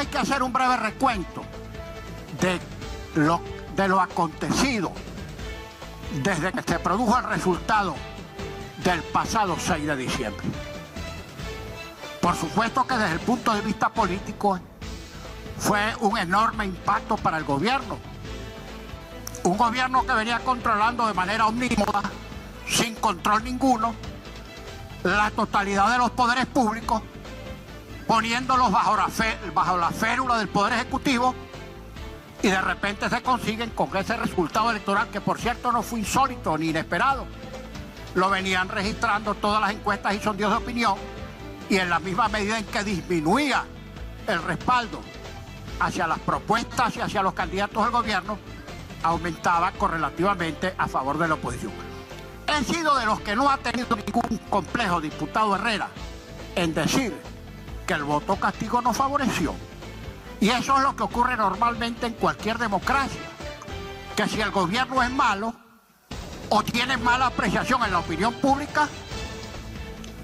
hay que hacer un breve recuento de lo acontecido desde que se produjo el resultado del pasado 6 de diciembre. Por supuesto que desde el punto de vista político fue un enorme impacto para el gobierno. Un gobierno que venía controlando de manera omnímoda, sin control ninguno, la totalidad de los poderes públicos, poniéndolos bajo la férula del Poder Ejecutivo, y de repente se consiguen con ese resultado electoral que, por cierto, no fue insólito ni inesperado. Lo venían registrando todas las encuestas y sondeos de opinión, y en la misma medida en que disminuía el respaldo hacia las propuestas y hacia los candidatos del gobierno, aumentaba correlativamente a favor de la oposición. He sido de los que no ha tenido ningún complejo, diputado Herrera, en decir que el voto castigo no favoreció. Y eso es lo que ocurre normalmente en cualquier democracia, que si el gobierno es malo o tiene mala apreciación en la opinión pública,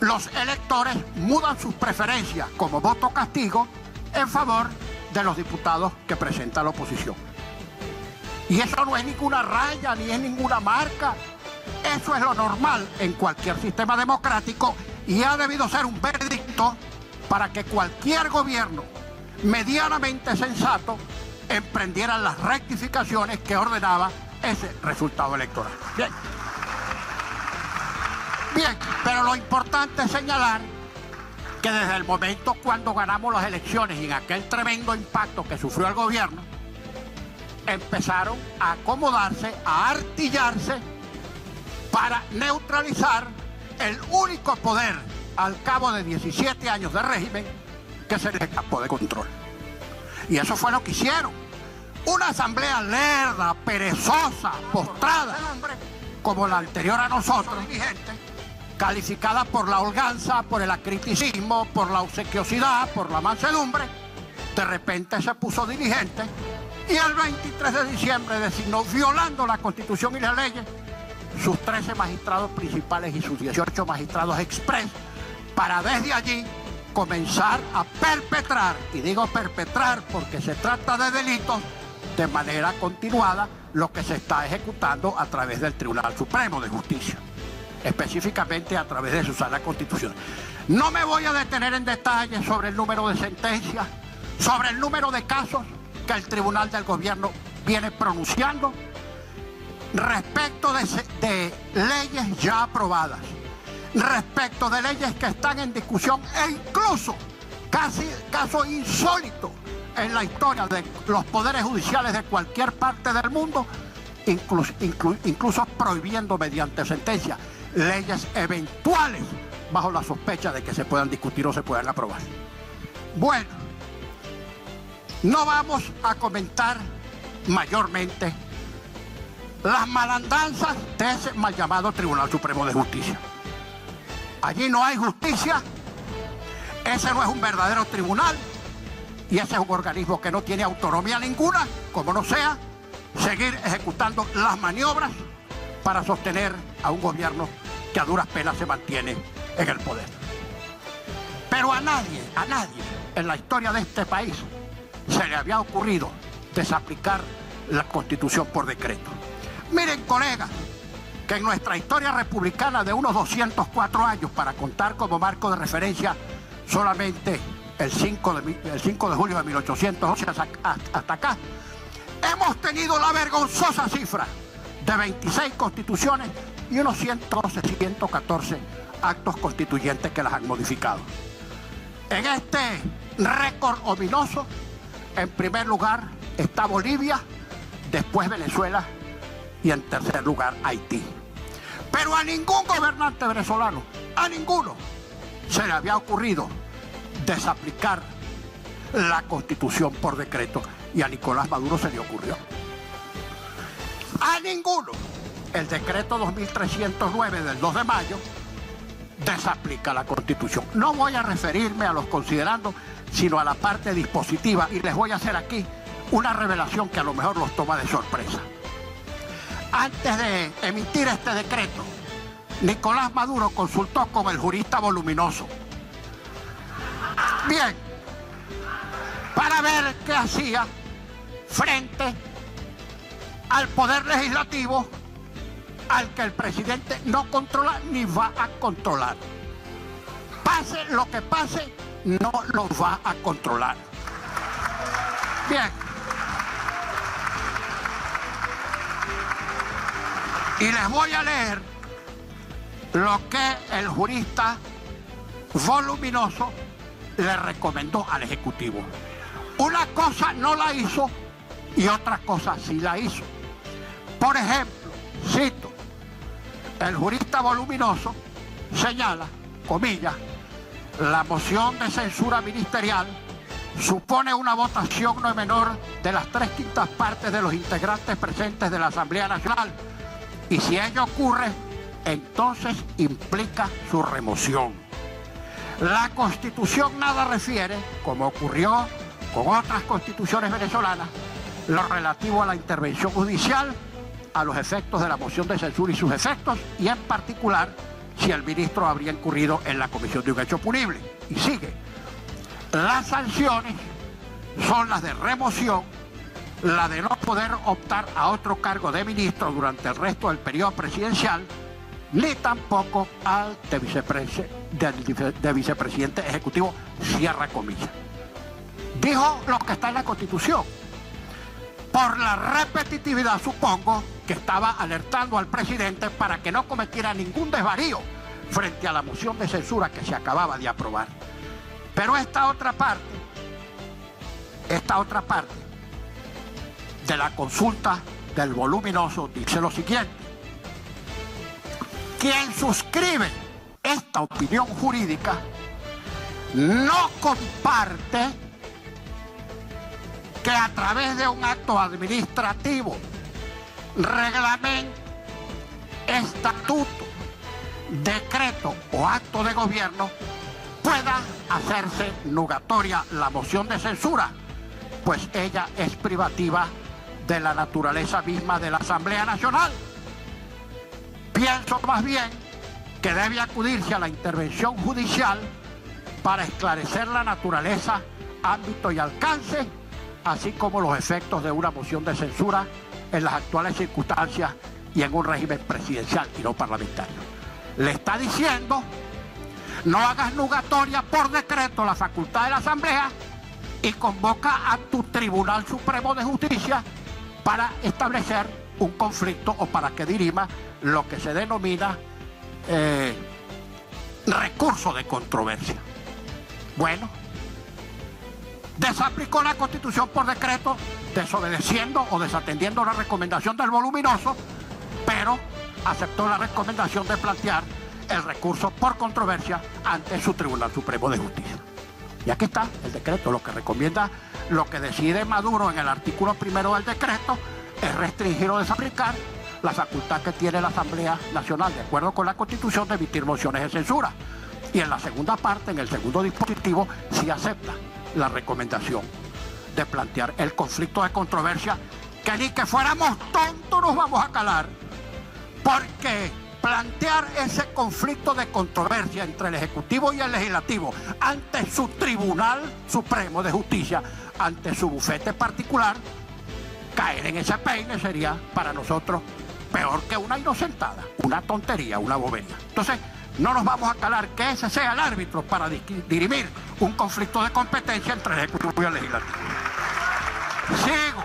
los electores mudan sus preferencias como voto castigo en favor de los diputados que presenta la oposición. Y eso no es ninguna raya ni es ninguna marca. Eso es lo normal en cualquier sistema democrático y ha debido ser un veredicto para que cualquier gobierno medianamente sensato emprendiera las rectificaciones que ordenaba ese resultado electoral. Bien, pero lo importante es señalar que desde el momento cuando ganamos las elecciones y en aquel tremendo impacto que sufrió el gobierno, empezaron a acomodarse, a artillarse para neutralizar el único poder al cabo de 17 años de régimen que se les escapó de control. Y eso fue lo que hicieron. Una asamblea lerda, perezosa, postrada, como la anterior a nosotros, calificada por la holganza, por el acriticismo, por la obsequiosidad, por la mansedumbre, de repente se puso diligente y el 23 de diciembre designó, violando la Constitución y las leyes, sus 13 magistrados principales y sus 18 magistrados express, para desde allí comenzar a perpetrar, y digo perpetrar porque se trata de delitos, de manera continuada, lo que se está ejecutando a través del Tribunal Supremo de Justicia, específicamente a través de su Sala Constitucional. No me voy a detener en detalle sobre el número de sentencias, sobre el número de casos que el Tribunal del Gobierno viene pronunciando respecto de leyes ya aprobadas, respecto de leyes que están en discusión e incluso caso insólito en la historia de los poderes judiciales de cualquier parte del mundo, incluso prohibiendo mediante sentencia leyes eventuales bajo la sospecha de que se puedan discutir o se puedan aprobar. Bueno, no vamos a comentar mayormente las malandanzas de ese mal llamado Tribunal Supremo de Justicia. Allí no hay justicia, ese no es un verdadero tribunal y ese es un organismo que no tiene autonomía ninguna, como no sea, seguir ejecutando las maniobras para sostener a un gobierno que a duras penas se mantiene en el poder. Pero a nadie en la historia de este país se le había ocurrido desaplicar la Constitución por decreto. Miren, colegas, que en nuestra historia republicana de unos 204 años, para contar como marco de referencia solamente el 5 de julio de 1811 hasta acá, hemos tenido la vergonzosa cifra de 26 constituciones y unos 112, 114 actos constituyentes que las han modificado. En este récord ominoso, en primer lugar está Bolivia, después Venezuela y en tercer lugar Haití. Pero a ningún gobernante venezolano, a ninguno, se le había ocurrido desaplicar la Constitución por decreto, y a Nicolás Maduro se le ocurrió. A ninguno. El decreto 2309 del 2 de mayo desaplica la Constitución. No voy a referirme a los considerandos, sino a la parte dispositiva, y les voy a hacer aquí una revelación que a lo mejor los toma de sorpresa. Antes de emitir este decreto, Nicolás Maduro consultó con el jurista Voluminoso. Bien, para para ver qué hacía frente al poder legislativo, al que el presidente no controla ni va a controlar. Pase lo que pase, no lo va a controlar. Bien. Y les voy a leer lo que el jurista Voluminoso le recomendó al Ejecutivo. Una cosa no la hizo y otra cosa sí la hizo. Por ejemplo, cito, el jurista Voluminoso señala, comillas, la moción de censura ministerial supone una votación no menor de las 3/5 partes de los integrantes presentes de la Asamblea Nacional, y si ello ocurre, entonces implica su remoción. La Constitución nada refiere, como ocurrió con otras constituciones venezolanas, lo relativo a la intervención judicial, a los efectos de la moción de censura y sus efectos, y en particular si el ministro habría incurrido en la comisión de un hecho punible. Y sigue. Las sanciones son las de remoción, la de no poder optar a otro cargo de ministro durante el resto del periodo presidencial, ni tampoco al de vicepresidente ejecutivo, cierra comillas. Dijo lo que está en la Constitución. Por la repetitividad, supongo que estaba alertando al presidente para que no cometiera ningún desvarío frente a la moción de censura que se acababa de aprobar. Pero esta otra parte de la consulta del Voluminoso dice lo siguiente: quien suscribe esta opinión jurídica no comparte que a través de un acto administrativo, reglamento, estatuto, decreto o acto de gobierno pueda hacerse nugatoria la moción de censura, pues ella es privativa de la naturaleza misma de la Asamblea Nacional. Pienso más bien que debe acudirse a la intervención judicial para esclarecer la naturaleza, ámbito y alcance, así como los efectos de una moción de censura en las actuales circunstancias y en un régimen presidencial y no parlamentario. Le está diciendo, no hagas nugatoria por decreto la facultad de la Asamblea y convoca a tu Tribunal Supremo de Justicia para establecer un conflicto o para que dirima lo que se denomina recurso de controversia. Bueno, desaplicó la Constitución por decreto, desobedeciendo o desatendiendo la recomendación del Voluminoso, pero aceptó la recomendación de plantear el recurso por controversia ante su Tribunal Supremo de Justicia. Y aquí está el decreto. Lo que recomienda, lo que decide Maduro en el artículo 1 del decreto es restringir o desaplicar la facultad que tiene la Asamblea Nacional, de acuerdo con la Constitución, de emitir mociones de censura. Y en la segunda parte, en el segundo dispositivo, sí acepta la recomendación de plantear el conflicto de controversia, que ni que fuéramos tontos nos vamos a calar, porque plantear ese conflicto de controversia entre el Ejecutivo y el Legislativo ante su Tribunal Supremo de Justicia, ante su bufete particular, caer en ese peine sería para nosotros peor que una inocentada, una tontería, una bobería. Entonces, no nos vamos a calar que ese sea el árbitro para dirimir un conflicto de competencia entre el Ejecutivo y el Legislativo. Sigo.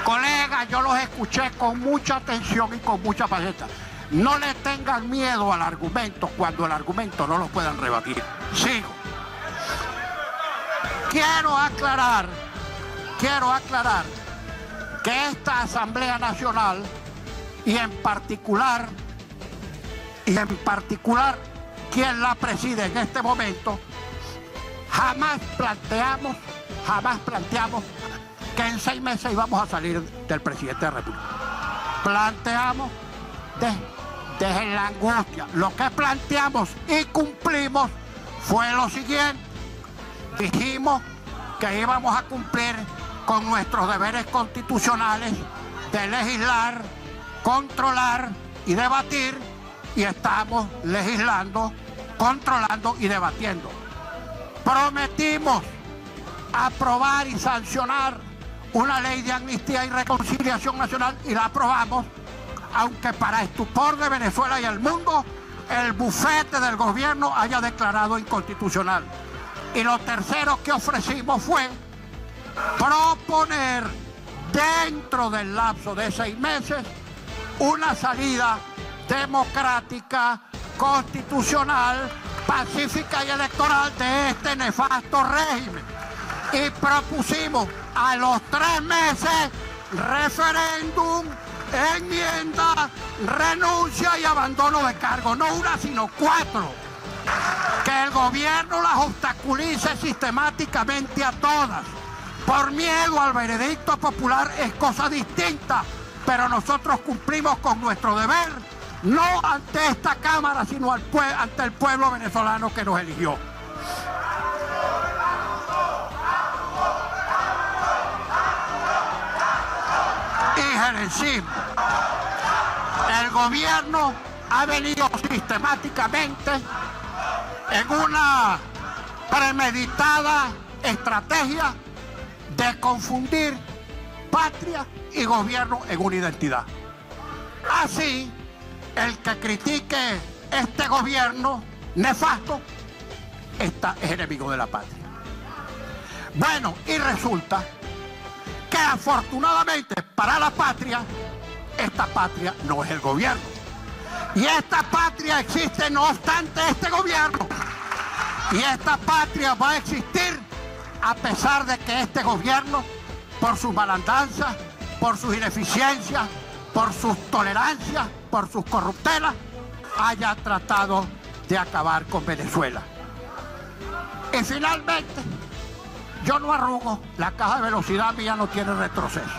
Colegas, yo los escuché con mucha atención y con mucha paciencia. No le tengan miedo al argumento cuando el argumento no lo puedan rebatir. Sigo. Quiero aclarar que esta Asamblea Nacional y en particular quien la preside en este momento, jamás planteamos que en 6 meses íbamos a salir del presidente de la República. Planteamos desde la angustia. Lo que planteamos y cumplimos fue lo siguiente. Dijimos que íbamos a cumplir con nuestros deberes constitucionales de legislar, controlar y debatir, y estamos legislando, controlando y debatiendo. Prometimos aprobar y sancionar una ley de amnistía y reconciliación nacional, y la aprobamos, aunque para estupor de Venezuela y el mundo, el bufete del gobierno haya declarado inconstitucional. Y lo tercero que ofrecimos fue proponer dentro del lapso de 6 meses una salida democrática, constitucional, pacífica y electoral de este nefasto régimen. Y propusimos a los 3 meses referéndum, enmienda, renuncia y abandono de cargo. No una, sino 4. Que el gobierno las obstaculice sistemáticamente a todas. Por miedo al veredicto popular es cosa distinta, pero nosotros cumplimos con nuestro deber, no ante esta Cámara, sino ante el pueblo venezolano que nos eligió. Y gerencismo. El gobierno ha venido sistemáticamente en una premeditada estrategia de confundir patria y gobierno en una identidad. Así, el que critique este gobierno nefasto es enemigo de la patria. Bueno, y resulta que afortunadamente para la patria, esta patria no es el gobierno. Y esta patria existe no obstante este gobierno. Y esta patria va a existir a pesar de que este gobierno, por sus malandanzas, por sus ineficiencias, por sus tolerancias, por sus corruptelas, haya tratado de acabar con Venezuela. Y finalmente, yo no arrugo, la caja de velocidad mía no tiene retroceso.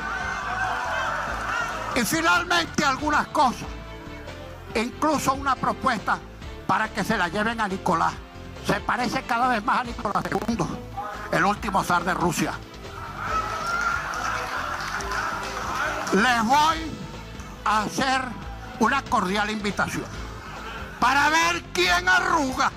Y finalmente algunas cosas, incluso una propuesta para que se la lleven a Nicolás. Se parece cada vez más a Nicolás II, el último zar de Rusia. Les voy a hacer una cordial invitación para ver quién arruga.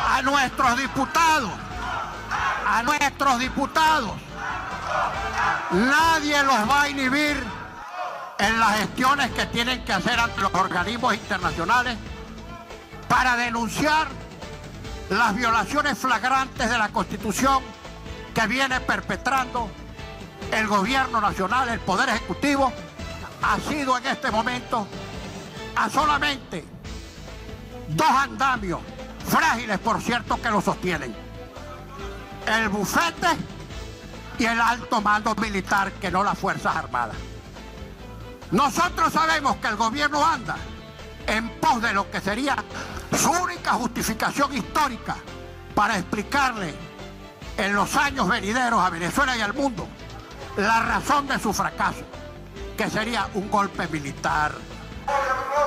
A nuestros diputados, nadie los va a inhibir en las gestiones que tienen que hacer ante los organismos internacionales para denunciar las violaciones flagrantes de la Constitución que viene perpetrando el gobierno nacional, el Poder Ejecutivo. Ha sido en este momento a solamente 2 andamios, frágiles por cierto, que lo sostienen: el bufete y el alto mando militar, que no las Fuerzas Armadas. Nosotros sabemos que el gobierno anda en pos de lo que sería su única justificación histórica para explicarle en los años venideros a Venezuela y al mundo la razón de su fracaso, que sería un golpe militar.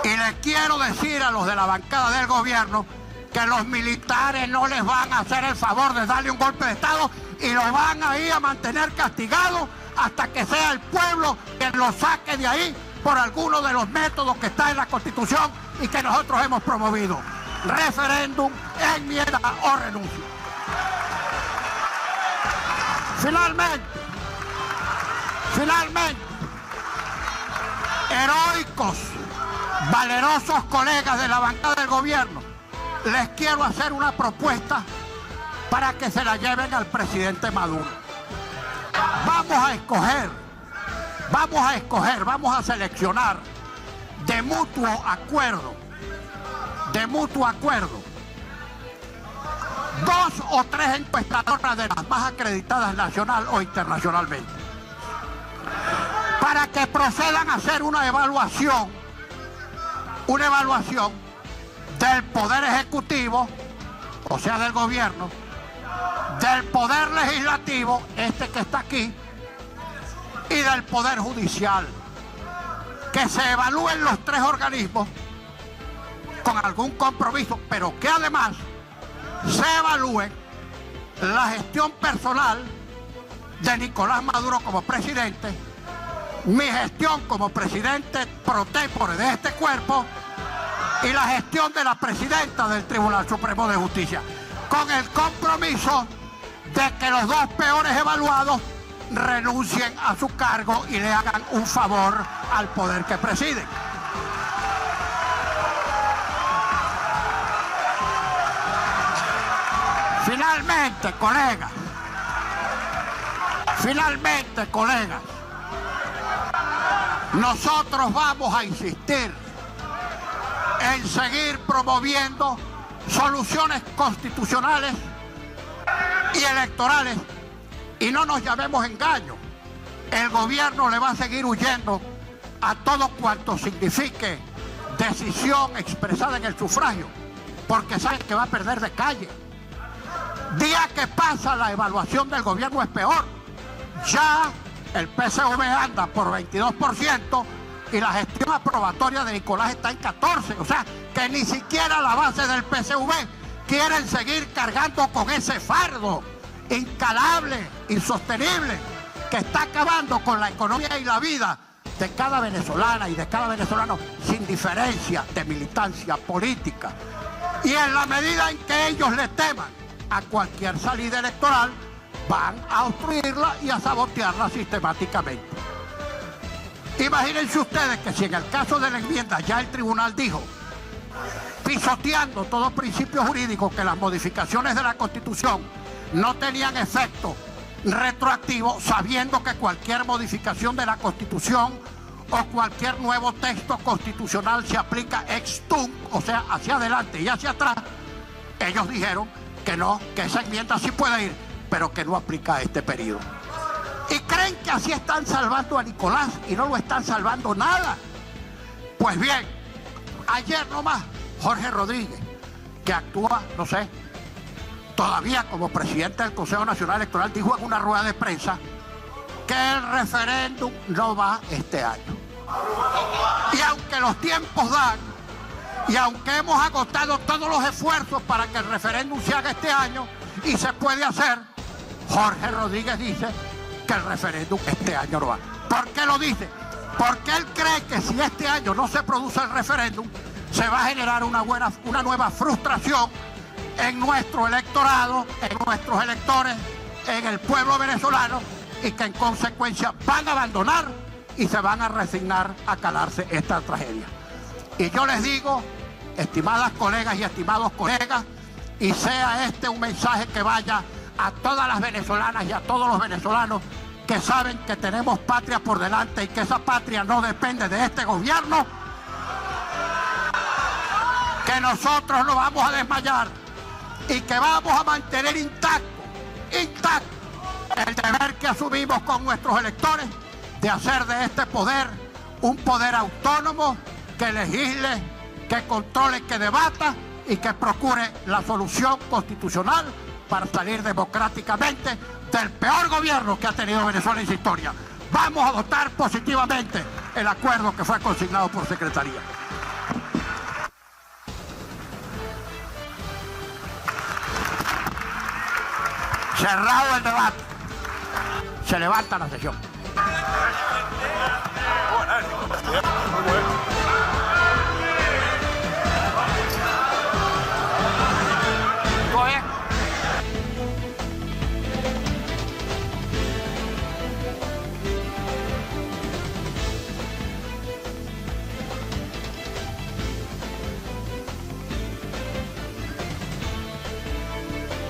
Y les quiero decir a los de la bancada del gobierno que los militares no les van a hacer el favor de darle un golpe de Estado y los van a ir a mantener castigados hasta que sea el pueblo quien los saque de ahí por alguno de los métodos que está en la Constitución y que nosotros hemos promovido: referéndum, enmienda o renuncia. Finalmente, heroicos, valerosos colegas de la bancada del gobierno, les quiero hacer una propuesta para que se la lleven al presidente Maduro. Vamos a seleccionar de mutuo acuerdo, 2 o 3 encuestadoras de las más acreditadas nacional o internacionalmente, para que procedan a hacer una evaluación del Poder Ejecutivo, o sea, del gobierno, del Poder Legislativo, este que está aquí, y del Poder Judicial. Que se evalúen los 3 organismos con algún compromiso, pero que además se evalúe la gestión personal de Nicolás Maduro como presidente, mi gestión como presidente pro tempore de este cuerpo y la gestión de la presidenta del Tribunal Supremo de Justicia, con el compromiso de que los dos peores evaluados renuncien a su cargo y le hagan un favor al poder que presiden. Finalmente, colegas, nosotros vamos a insistir en seguir promoviendo soluciones constitucionales y electorales, y no nos llamemos engaño. El gobierno le va a seguir huyendo a todo cuanto signifique decisión expresada en el sufragio, porque sabe que va a perder de calle. Día que pasa, la evaluación del gobierno es peor. Ya el PSV anda por 22% y la gestión aprobatoria de Nicolás está en 14%. O sea, que ni siquiera la base del PSV quieren seguir cargando con ese fardo incalable, insostenible, que está acabando con la economía y la vida de cada venezolana y de cada venezolano, sin diferencia de militancia política. Y en la medida en que ellos le teman a cualquier salida electoral, van a obstruirla y a sabotearla sistemáticamente. Imagínense ustedes que si en el caso de la enmienda ya el tribunal dijo, pisoteando todo principio jurídico, que las modificaciones de la Constitución no tenían efecto retroactivo, sabiendo que cualquier modificación de la Constitución o cualquier nuevo texto constitucional se aplica ex tunc, o sea, hacia adelante y hacia atrás, ellos dijeron que no, que esa enmienda sí puede ir, pero que no aplica a este periodo. Y creen que así están salvando a Nicolás y no lo están salvando nada. Pues bien, ayer nomás Jorge Rodríguez, que actúa, no sé, todavía como presidente del Consejo Nacional Electoral, dijo en una rueda de prensa que el referéndum no va este año. Y aunque los tiempos dan, y aunque hemos agotado todos los esfuerzos para que el referéndum se haga este año, y se puede hacer, Jorge Rodríguez dice que el referéndum este año no va. ¿Por qué lo dice? Porque él cree que si este año no se produce el referéndum, se va a generar una nueva frustración en nuestro electorado, en nuestros electores, en el pueblo venezolano, y que en consecuencia van a abandonar y se van a resignar a calarse esta tragedia. Y yo les digo, estimadas colegas y estimados colegas, y sea este un mensaje que vaya a todas las venezolanas y a todos los venezolanos que saben que tenemos patria por delante y que esa patria no depende de este gobierno, que nosotros no vamos a desmayar y que vamos a mantener intacto el deber que asumimos con nuestros electores de hacer de este poder un poder autónomo que legisle, que controle, que debata y que procure la solución constitucional para salir democráticamente del peor gobierno que ha tenido Venezuela en su historia. Vamos a votar positivamente el acuerdo que fue consignado por Secretaría. Cerrado el debate, se levanta la sesión.